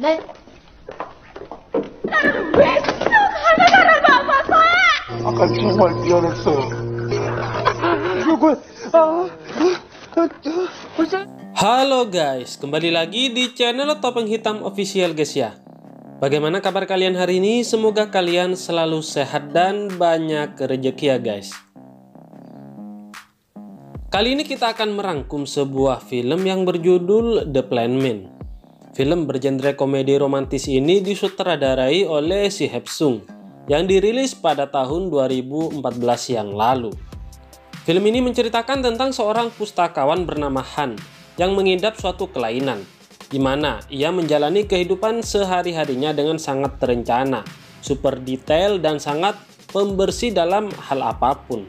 네? 나를 왜 하나하나 봐봐서? 아까 정말 미안했어요. Halo guys, kembali lagi di channel Topeng Hitam Official guys ya. Bagaimana kabar kalian hari ini? Semoga kalian selalu sehat dan banyak rezeki ya guys. Kali ini kita akan merangkum sebuah film yang berjudul The Plan Man. Film bergenre komedi romantis ini disutradarai oleh Si Hep Sung yang dirilis pada tahun 2014 yang lalu. Film ini menceritakan tentang seorang pustakawan bernama Han yang mengidap suatu kelainan, di mana ia menjalani kehidupan sehari-harinya dengan sangat terencana, super detail, dan sangat pembersih dalam hal apapun.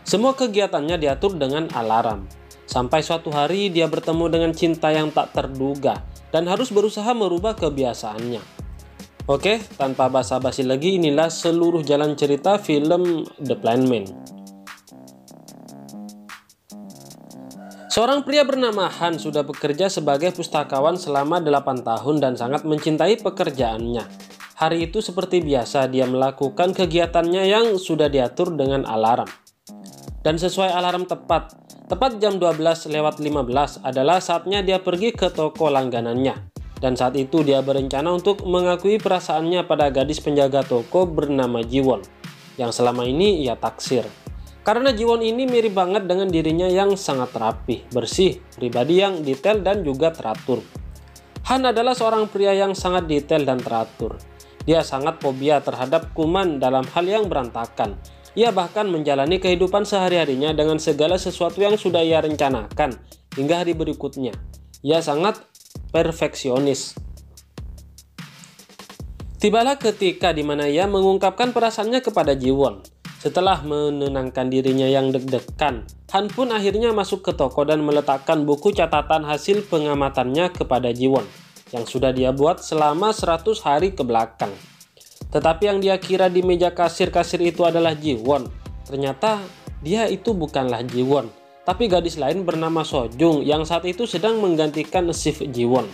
Semua kegiatannya diatur dengan alarm. Sampai suatu hari dia bertemu dengan cinta yang tak terduga dan harus berusaha merubah kebiasaannya. Oke, tanpa basa-basi lagi, inilah seluruh jalan cerita film The Plan Man. Seorang pria bernama Han sudah bekerja sebagai pustakawan selama 8 tahun dan sangat mencintai pekerjaannya. Hari itu seperti biasa dia melakukan kegiatannya yang sudah diatur dengan alarm. Dan sesuai alarm tepat jam 12:15 adalah saatnya dia pergi ke toko langganannya. Dan saat itu dia berencana untuk mengakui perasaannya pada gadis penjaga toko bernama Jiwon, yang selama ini ia taksir. Karena Jiwon ini mirip banget dengan dirinya yang sangat rapi, bersih, pribadi yang detail dan juga teratur. Han adalah seorang pria yang sangat detail dan teratur. Dia sangat fobia terhadap kuman dalam hal yang berantakan. Ia bahkan menjalani kehidupan sehari-harinya dengan segala sesuatu yang sudah ia rencanakan hingga hari berikutnya. Ia sangat perfeksionis. Tibalah ketika di mana ia mengungkapkan perasaannya kepada Jiwon. Setelah menenangkan dirinya yang deg-degan, Han pun akhirnya masuk ke toko dan meletakkan buku catatan hasil pengamatannya kepada Jiwon yang sudah dia buat selama 100 hari ke belakang. Tetapi yang dia kira di meja kasir-kasir itu adalah Jiwon. Ternyata dia itu bukanlah Jiwon, tapi gadis lain bernama Sojung yang saat itu sedang menggantikan shift Jiwon.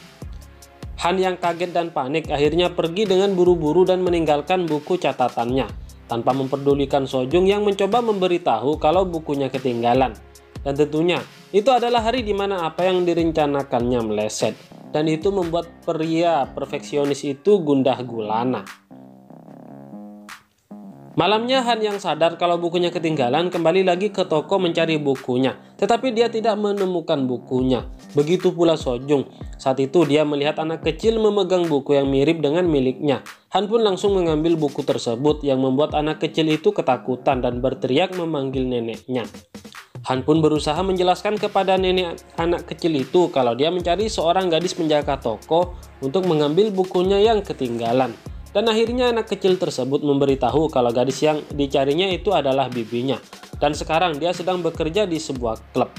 Han yang kaget dan panik akhirnya pergi dengan buru-buru dan meninggalkan buku catatannya tanpa memperdulikan Sojung yang mencoba memberitahu kalau bukunya ketinggalan. Dan tentunya itu adalah hari di mana apa yang direncanakannya meleset, dan itu membuat pria perfeksionis itu gundah gulana. Malamnya Han yang sadar kalau bukunya ketinggalan kembali lagi ke toko mencari bukunya, tetapi dia tidak menemukan bukunya. Begitu pula Sojung. Saat itu dia melihat anak kecil memegang buku yang mirip dengan miliknya. Han pun langsung mengambil buku tersebut yang membuat anak kecil itu ketakutan dan berteriak memanggil neneknya. Han pun berusaha menjelaskan kepada nenek anak kecil itu kalau dia mencari seorang gadis penjaga toko untuk mengambil bukunya yang ketinggalan. Dan akhirnya anak kecil tersebut memberitahu kalau gadis yang dicarinya itu adalah bibinya. Dan sekarang dia sedang bekerja di sebuah klub.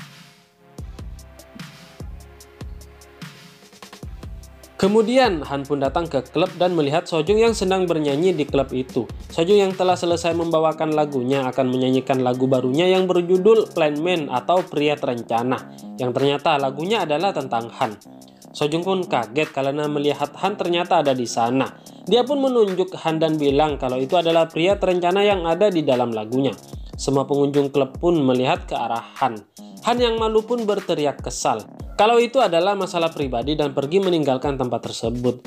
Kemudian Han pun datang ke klub dan melihat Sojung yang sedang bernyanyi di klub itu. Sojung yang telah selesai membawakan lagunya akan menyanyikan lagu barunya yang berjudul Plan Man atau Pria Terencana, yang ternyata lagunya adalah tentang Han. Sojung pun kaget karena melihat Han ternyata ada di sana. Dia pun menunjuk Han dan bilang kalau itu adalah pria terencana yang ada di dalam lagunya. Semua pengunjung klub pun melihat ke arah Han. Han yang malu pun berteriak kesal kalau itu adalah masalah pribadi dan pergi meninggalkan tempat tersebut.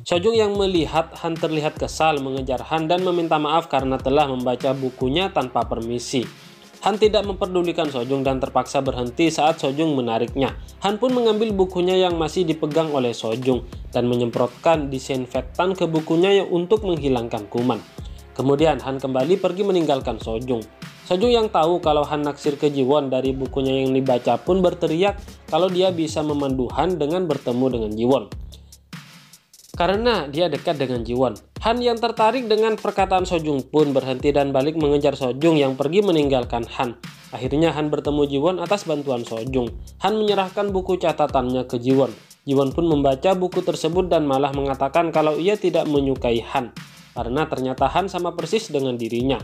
Sojung yang melihat Han terlihat kesal mengejar Han dan meminta maaf karena telah membaca bukunya tanpa permisi. Han tidak memperdulikan Sojung dan terpaksa berhenti saat Sojung menariknya. Han pun mengambil bukunya yang masih dipegang oleh Sojung dan menyemprotkan disinfektan ke bukunya untuk menghilangkan kuman. Kemudian Han kembali pergi meninggalkan Sojung. Sojung yang tahu kalau Han naksir ke Jiwon dari bukunya yang dibaca pun berteriak kalau dia bisa memandu Han dengan bertemu dengan Jiwon. Karena dia dekat dengan Jiwon. Han yang tertarik dengan perkataan Sojung pun berhenti dan balik mengejar Sojung yang pergi meninggalkan Han. Akhirnya Han bertemu Jiwon atas bantuan Sojung. Han menyerahkan buku catatannya ke Jiwon. Jiwon pun membaca buku tersebut dan malah mengatakan kalau ia tidak menyukai Han, karena ternyata Han sama persis dengan dirinya.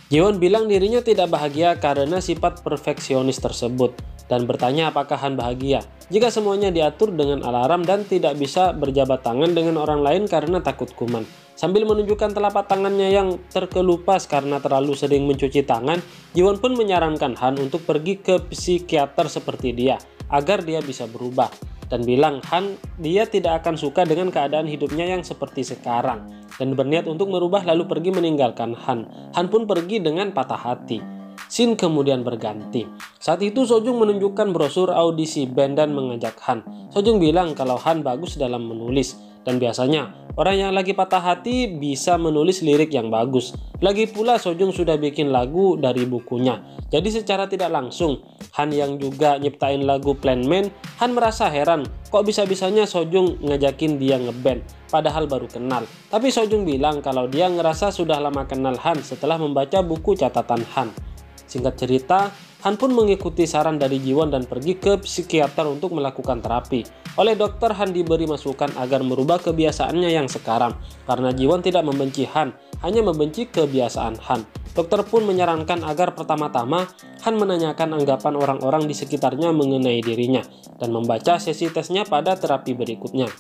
Jiwon bilang dirinya tidak bahagia karena sifat perfeksionis tersebut. dan bertanya apakah Han bahagia. Jika semuanya diatur dengan alarm dan tidak bisa berjabat tangan dengan orang lain karena takut kuman. Sambil menunjukkan telapak tangannya yang terkelupas karena terlalu sering mencuci tangan, Jiwon pun menyarankan Han untuk pergi ke psikiater seperti dia, agar dia bisa berubah. Dan bilang Han dia tidak akan suka dengan keadaan hidupnya yang seperti sekarang. Dan berniat untuk merubah lalu pergi meninggalkan Han. Han pun pergi dengan patah hati. Scene kemudian berganti. Saat itu Sojung menunjukkan brosur audisi band dan mengajak Han. Sojung bilang kalau Han bagus dalam menulis. Dan biasanya, orang yang lagi patah hati bisa menulis lirik yang bagus. Lagi pula Sojung sudah bikin lagu dari bukunya. Jadi secara tidak langsung, Han yang juga nyiptain lagu Plan Man, Han merasa heran kok bisa-bisanya Sojung ngajakin dia ngeband, padahal baru kenal. Tapi Sojung bilang kalau dia ngerasa sudah lama kenal Han setelah membaca buku catatan Han. Singkat cerita, Han pun mengikuti saran dari Jiwon dan pergi ke psikiater untuk melakukan terapi. Oleh dokter, Han diberi masukan agar merubah kebiasaannya yang sekarang. Karena Jiwon tidak membenci Han, hanya membenci kebiasaan Han. Dokter pun menyarankan agar pertama-tama Han menanyakan anggapan orang-orang di sekitarnya mengenai dirinya dan membaca sesi tesnya pada terapi berikutnya.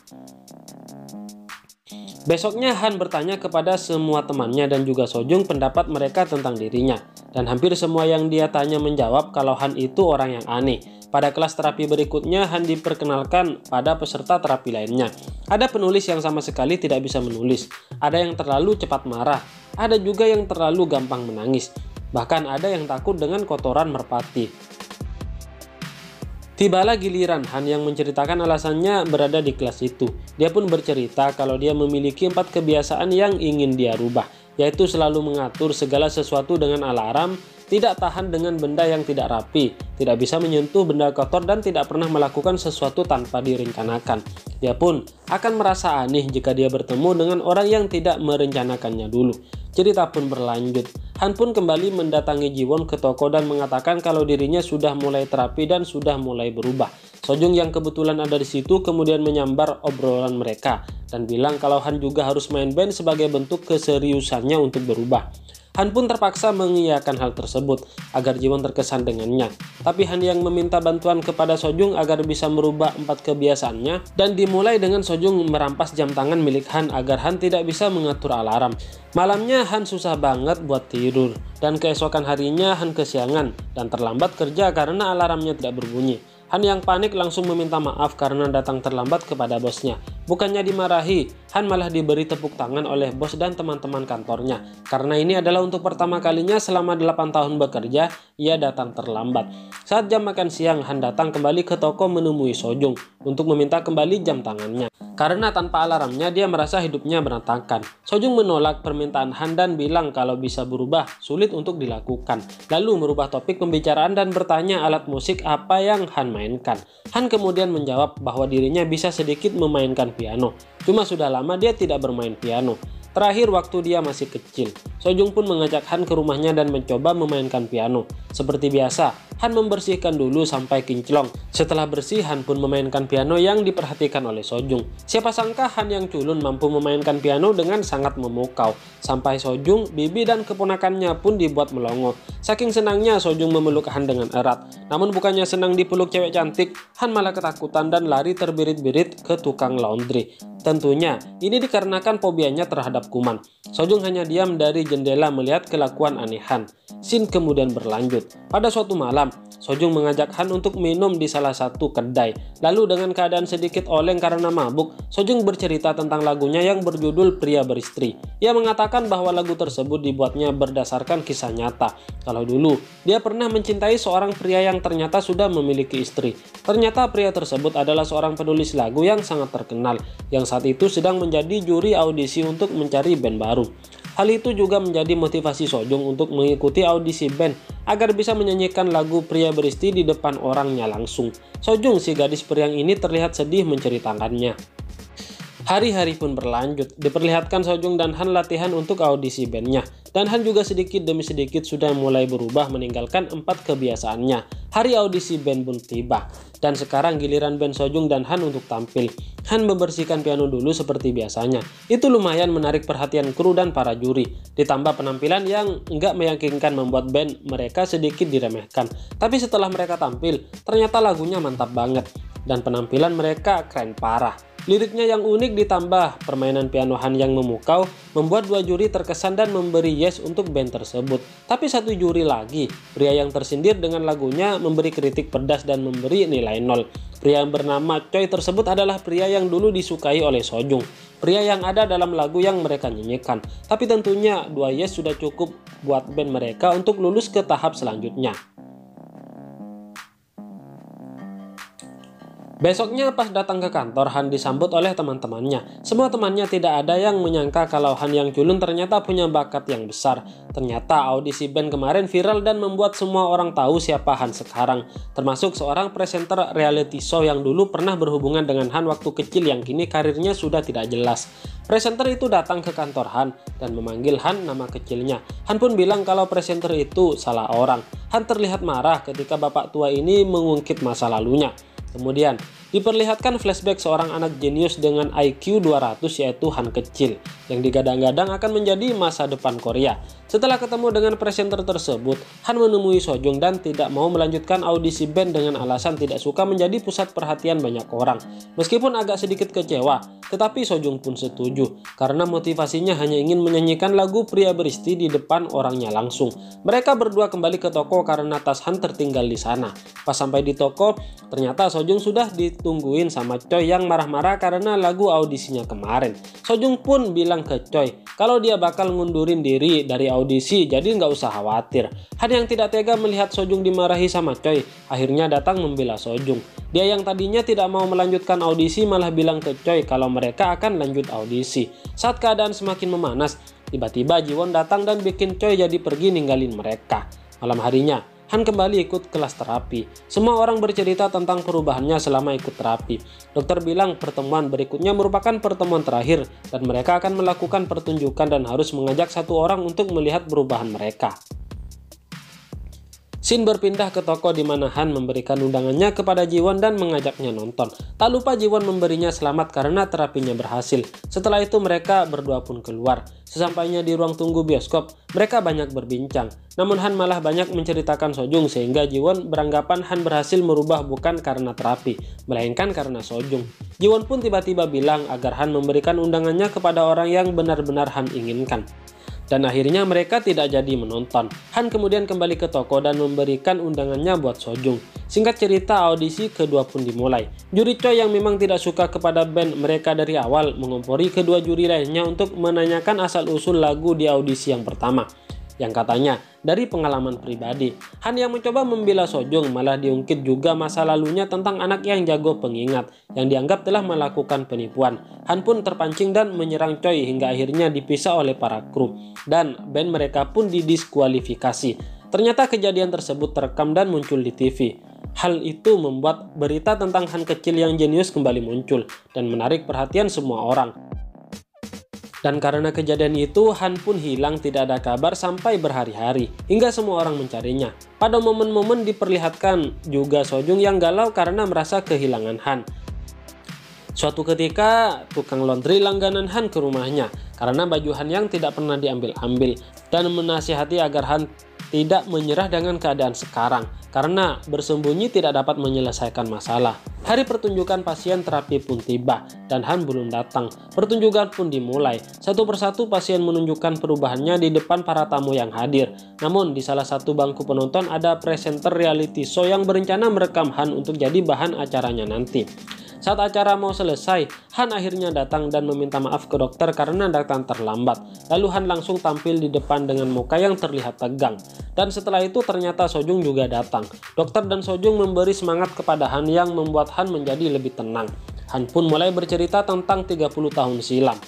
Besoknya Han bertanya kepada semua temannya dan juga Sojung pendapat mereka tentang dirinya. Dan hampir semua yang dia tanya menjawab kalau Han itu orang yang aneh. Pada kelas terapi berikutnya Han diperkenalkan pada peserta terapi lainnya. Ada penulis yang sama sekali tidak bisa menulis. Ada yang terlalu cepat marah. Ada juga yang terlalu gampang menangis. Bahkan ada yang takut dengan kotoran merpati. Tibalah giliran Han yang menceritakan alasannya berada di kelas itu. Dia pun bercerita kalau dia memiliki 4 kebiasaan yang ingin dia rubah, yaitu selalu mengatur segala sesuatu dengan alarm, tidak tahan dengan benda yang tidak rapi, tidak bisa menyentuh benda kotor, dan tidak pernah melakukan sesuatu tanpa direncanakan. Dia pun akan merasa aneh jika dia bertemu dengan orang yang tidak merencanakannya dulu. Cerita pun berlanjut. Han pun kembali mendatangi Jiwon ke toko dan mengatakan kalau dirinya sudah mulai terapi dan sudah mulai berubah. Sojung yang kebetulan ada di situ kemudian menyambar obrolan mereka dan bilang kalau Han juga harus main band sebagai bentuk keseriusannya untuk berubah. Han pun terpaksa mengiyakan hal tersebut agar Jiwon terkesan dengannya. Tapi Han yang meminta bantuan kepada Sojung agar bisa merubah 4 kebiasaannya dan dimulai dengan Sojung merampas jam tangan milik Han agar Han tidak bisa mengatur alarm. Malamnya Han susah banget buat tidur dan keesokan harinya Han kesiangan dan terlambat kerja karena alarmnya tidak berbunyi. Han yang panik langsung meminta maaf karena datang terlambat kepada bosnya. Bukannya dimarahi, Han malah diberi tepuk tangan oleh bos dan teman-teman kantornya. Karena ini adalah untuk pertama kalinya selama 8 tahun bekerja, ia datang terlambat. Saat jam makan siang, Han datang kembali ke toko menemui Sojung untuk meminta kembali jam tangannya. Karena tanpa alarmnya dia merasa hidupnya berantakan. Sojung menolak permintaan Han dan bilang kalau bisa berubah sulit untuk dilakukan. Lalu merubah topik pembicaraan dan bertanya alat musik apa yang Han mainkan. Han kemudian menjawab bahwa dirinya bisa sedikit memainkan piano. Cuma sudah lama dia tidak bermain piano. Terakhir waktu dia masih kecil. Sojung pun mengajak Han ke rumahnya dan mencoba memainkan piano. Seperti biasa, Han membersihkan dulu sampai kinclong. Setelah bersih, Han pun memainkan piano yang diperhatikan oleh Sojung. Siapa sangka Han yang culun mampu memainkan piano dengan sangat memukau. Sampai Sojung, bibi dan keponakannya pun dibuat melongo. Saking senangnya Sojung memeluk Han dengan erat. Namun bukannya senang dipeluk cewek cantik, Han malah ketakutan dan lari terbirit-birit ke tukang laundry. Tentunya, ini dikarenakan fobianya terhadap kuman. Sojung hanya diam dari jendela melihat kelakuan aneh Han. Scene kemudian berlanjut. Pada suatu malam, Sojung mengajak Han untuk minum di salah satu kedai. Lalu dengan keadaan sedikit oleng karena mabuk, Sojung bercerita tentang lagunya yang berjudul Pria Beristri. Ia mengatakan bahwa lagu tersebut dibuatnya berdasarkan kisah nyata. Kalau dulu, dia pernah mencintai seorang pria yang ternyata sudah memiliki istri. Ternyata pria tersebut adalah seorang penulis lagu yang sangat terkenal, yang saat itu sedang menjadi juri audisi untuk mencari band baru. Hal itu juga menjadi motivasi Sojung untuk mengikuti audisi band agar bisa menyanyikan lagu Pria Beristri di depan orangnya langsung. Sojung, si gadis periang ini, terlihat sedih menceritakannya. Hari-hari pun berlanjut, diperlihatkan Sojung dan Han latihan untuk audisi bandnya. Dan Han juga sedikit demi sedikit sudah mulai berubah meninggalkan 4 kebiasaannya. Hari audisi band pun tiba. Dan sekarang giliran band Sojung dan Han untuk tampil. Han membersihkan piano dulu seperti biasanya. Itu lumayan menarik perhatian kru dan para juri. Ditambah penampilan yang nggak meyakinkan membuat band mereka sedikit diremehkan. Tapi setelah mereka tampil, ternyata lagunya mantap banget. Dan penampilan mereka keren parah. Liriknya yang unik ditambah permainan piano Han yang memukau membuat 2 juri terkesan dan memberi yes untuk band tersebut. Tapi 1 juri lagi, pria yang tersindir dengan lagunya, memberi kritik pedas dan memberi nilai 0. Pria yang bernama Choi tersebut adalah pria yang dulu disukai oleh Sojung. Pria yang ada dalam lagu yang mereka nyanyikan. Tapi tentunya 2 yes sudah cukup buat band mereka untuk lulus ke tahap selanjutnya. Besoknya pas datang ke kantor, Han disambut oleh teman-temannya. Semua temannya tidak ada yang menyangka kalau Han yang culun ternyata punya bakat yang besar. Ternyata audisi band kemarin viral dan membuat semua orang tahu siapa Han sekarang. Termasuk seorang presenter reality show yang dulu pernah berhubungan dengan Han waktu kecil yang kini karirnya sudah tidak jelas. Presenter itu datang ke kantor Han dan memanggil Han nama kecilnya. Han pun bilang kalau presenter itu salah orang. Han terlihat marah ketika bapak tua ini mengungkit masa lalunya. Kemudian, diperlihatkan flashback seorang anak jenius dengan IQ 200 yaitu Han kecil, yang digadang-gadang akan menjadi masa depan Korea. Setelah ketemu dengan presenter tersebut, Han menemui Sojung dan tidak mau melanjutkan audisi band dengan alasan tidak suka menjadi pusat perhatian banyak orang. Meskipun agak sedikit kecewa, tetapi Sojung pun setuju, karena motivasinya hanya ingin menyanyikan lagu Pria Beristi di depan orangnya langsung. Mereka berdua kembali ke toko karena tas Han tertinggal di sana. Pas sampai di toko, ternyata Sojung sudah ditungguin sama Choi yang marah-marah karena lagu audisinya kemarin. Sojung pun bilang ke Choi kalau dia bakal ngundurin diri dari audisi, jadi nggak usah khawatir. Han yang tidak tega melihat Sojung dimarahi sama Choi, akhirnya datang membela Sojung. Dia yang tadinya tidak mau melanjutkan audisi malah bilang ke Choi kalau mereka akan lanjut audisi. Saat keadaan semakin memanas, tiba-tiba Jiwon datang dan bikin Choi jadi pergi ninggalin mereka. Malam harinya, Han kembali ikut kelas terapi. Semua orang bercerita tentang perubahannya selama ikut terapi. Dokter bilang pertemuan berikutnya merupakan pertemuan terakhir dan mereka akan melakukan pertunjukan dan harus mengajak 1 orang untuk melihat perubahan mereka. Scene berpindah ke toko di mana Han memberikan undangannya kepada Jiwon dan mengajaknya nonton. Tak lupa Jiwon memberinya selamat karena terapinya berhasil. Setelah itu mereka berdua pun keluar. Sesampainya di ruang tunggu bioskop, mereka banyak berbincang. Namun Han malah banyak menceritakan Sojung sehingga Jiwon beranggapan Han berhasil merubah bukan karena terapi, melainkan karena Sojung. Jiwon pun tiba-tiba bilang agar Han memberikan undangannya kepada orang yang benar-benar Han inginkan. Dan akhirnya mereka tidak jadi menonton. Han kemudian kembali ke toko dan memberikan undangannya buat Sojung. Singkat cerita, audisi kedua pun dimulai. Juri Choi yang memang tidak suka kepada band mereka dari awal mengompori kedua juri lainnya untuk menanyakan asal-usul lagu di audisi yang pertama, yang katanya dari pengalaman pribadi. Han yang mencoba membela Sojung malah diungkit juga masa lalunya tentang anak yang jago pengingat yang dianggap telah melakukan penipuan. Han pun terpancing dan menyerang Choi hingga akhirnya dipisah oleh para kru dan band mereka pun didiskualifikasi. Ternyata kejadian tersebut terekam dan muncul di TV. Hal itu membuat berita tentang Han kecil yang jenius kembali muncul dan menarik perhatian semua orang. Dan karena kejadian itu, Han pun hilang tidak ada kabar sampai berhari-hari, hingga semua orang mencarinya. Pada momen-momen diperlihatkan juga Sojung yang galau karena merasa kehilangan Han. Suatu ketika, tukang laundry langganan Han ke rumahnya karena baju Han yang tidak pernah diambil-ambil dan menasihati agar Han tidak menyerah dengan keadaan sekarang karena bersembunyi tidak dapat menyelesaikan masalah. Hari pertunjukan pasien terapi pun tiba dan Han belum datang. Pertunjukan pun dimulai. Satu persatu pasien menunjukkan perubahannya di depan para tamu yang hadir. Namun di salah satu bangku penonton ada presenter reality show yang berencana merekam Han untuk jadi bahan acaranya nanti. Saat acara mau selesai, Han akhirnya datang dan meminta maaf ke dokter karena datang terlambat. Lalu Han langsung tampil di depan dengan muka yang terlihat tegang. Dan setelah itu ternyata Sojung juga datang. Dokter dan Sojung memberi semangat kepada Han yang membuat Han menjadi lebih tenang. Han pun mulai bercerita tentang 30 tahun silam.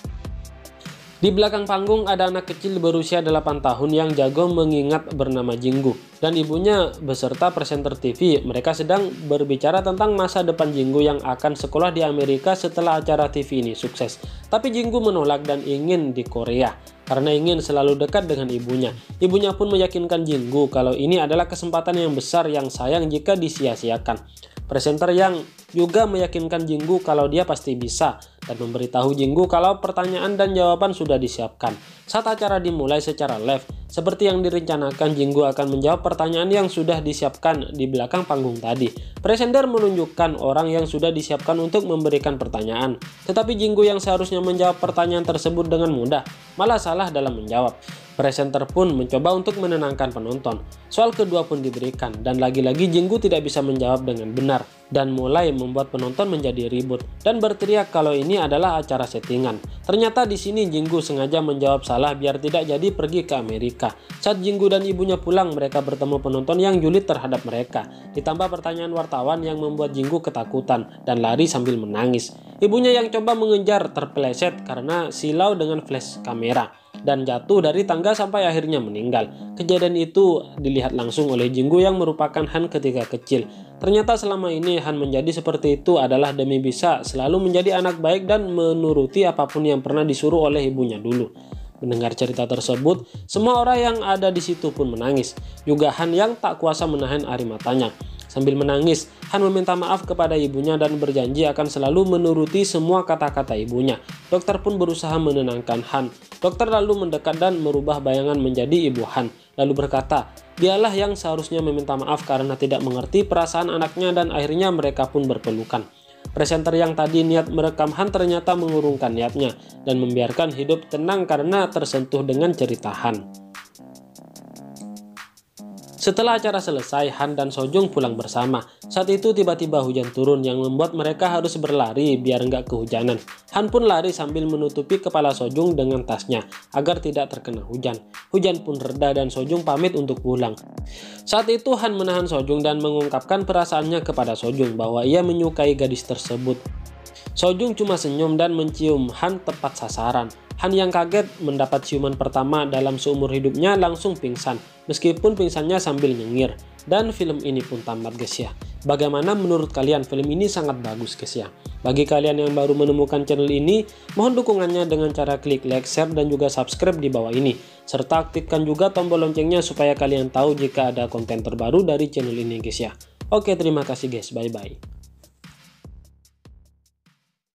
Di belakang panggung ada anak kecil berusia 8 tahun yang jago mengingat bernama Jinggu. Dan ibunya beserta presenter TV. Mereka sedang berbicara tentang masa depan Jinggu yang akan sekolah di Amerika setelah acara TV ini sukses. Tapi Jinggu menolak dan ingin di Korea karena ingin selalu dekat dengan ibunya. Ibunya pun meyakinkan Jinggu kalau ini adalah kesempatan yang besar yang sayang jika disia-siakan. Presenter yang juga meyakinkan Jinggu kalau dia pasti bisa dan memberitahu Jinggu kalau pertanyaan dan jawaban sudah disiapkan. Saat acara dimulai secara live, seperti yang direncanakan, Jinggu akan menjawab pertanyaan yang sudah disiapkan di belakang panggung tadi. Presenter menunjukkan orang yang sudah disiapkan untuk memberikan pertanyaan. Tetapi Jinggu yang seharusnya menjawab pertanyaan tersebut dengan mudah, malah salah dalam menjawab. Presenter pun mencoba untuk menenangkan penonton. Soal kedua pun diberikan, dan lagi-lagi Jinggu tidak bisa menjawab dengan benar, dan mulai membuat penonton menjadi ribut dan berteriak kalau ini adalah acara settingan. Ternyata di sini Jinggu sengaja menjawab salah biar tidak jadi pergi ke Amerika. Saat Jinggu dan ibunya pulang, mereka bertemu penonton yang julid terhadap mereka. Ditambah pertanyaan wartawan yang membuat Jinggu ketakutan dan lari sambil menangis. Ibunya yang coba mengejar terpeleset karena silau dengan flash kamera dan jatuh dari tangga sampai akhirnya meninggal. Kejadian itu dilihat langsung oleh Jinggu yang merupakan Han ketika kecil. Ternyata selama ini Han menjadi seperti itu adalah demi bisa selalu menjadi anak baik dan menuruti apapun yang pernah disuruh oleh ibunya dulu. Mendengar cerita tersebut, semua orang yang ada di situ pun menangis. Juga Han yang tak kuasa menahan air matanya. Sambil menangis, Han meminta maaf kepada ibunya dan berjanji akan selalu menuruti semua kata-kata ibunya. Dokter pun berusaha menenangkan Han. Dokter lalu mendekat dan merubah bayangan menjadi ibu Han. Lalu berkata, dialah yang seharusnya meminta maaf karena tidak mengerti perasaan anaknya, dan akhirnya mereka pun berpelukan. Presenter yang tadi niat merekam Han ternyata mengurungkan niatnya dan membiarkan hidup tenang karena tersentuh dengan cerita Han. Setelah acara selesai, Han dan Sojung pulang bersama. Saat itu tiba-tiba hujan turun yang membuat mereka harus berlari biar nggak kehujanan. Han pun lari sambil menutupi kepala Sojung dengan tasnya agar tidak terkena hujan. Hujan pun reda dan Sojung pamit untuk pulang. Saat itu Han menahan Sojung dan mengungkapkan perasaannya kepada Sojung bahwa ia menyukai gadis tersebut. Sojung cuma senyum dan mencium Han tepat sasaran. Han yang kaget mendapat ciuman pertama dalam seumur hidupnya langsung pingsan, meskipun pingsannya sambil nyengir. Dan film ini pun tamat guys ya. Bagaimana menurut kalian? Film ini sangat bagus guys ya. Bagi kalian yang baru menemukan channel ini, mohon dukungannya dengan cara klik like, share, dan juga subscribe di bawah ini. Serta aktifkan juga tombol loncengnya supaya kalian tahu jika ada konten terbaru dari channel ini guys ya. Oke, terima kasih guys, bye bye.